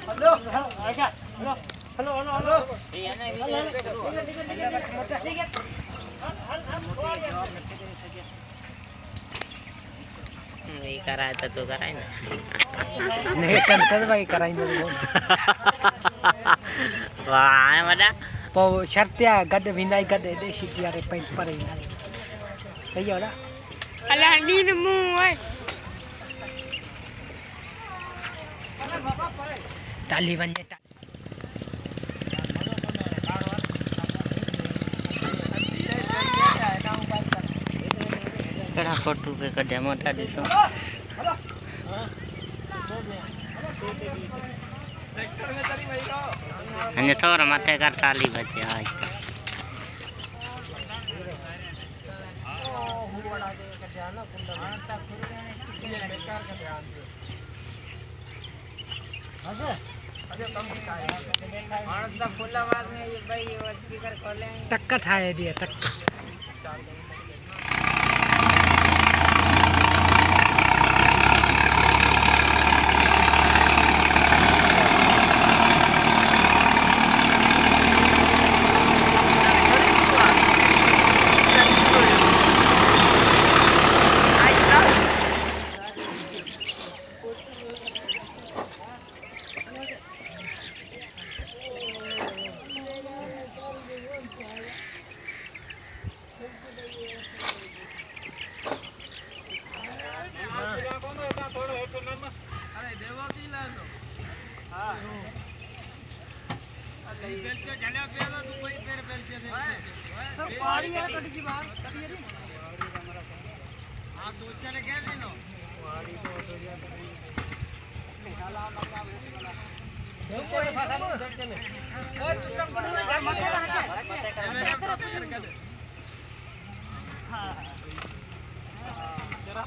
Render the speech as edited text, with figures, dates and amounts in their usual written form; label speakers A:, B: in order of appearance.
A: hello hello hello hello
B: ये कराए तो तू कराए ना
A: नहीं करता भाई कराएंगे
B: वाह बड़ा
A: पो शर्तिया गद विनाई गद दे सीटिया रे पेंट पर ही ना सही है ना
B: अल्लाह नी नमू ओए
A: टाली बने
B: केड़ा फोटो के कढे मोटा दिसो अन्य थोड़ा माथे का टाली बचे आज
A: टक्का था ये दिया टक्का जरा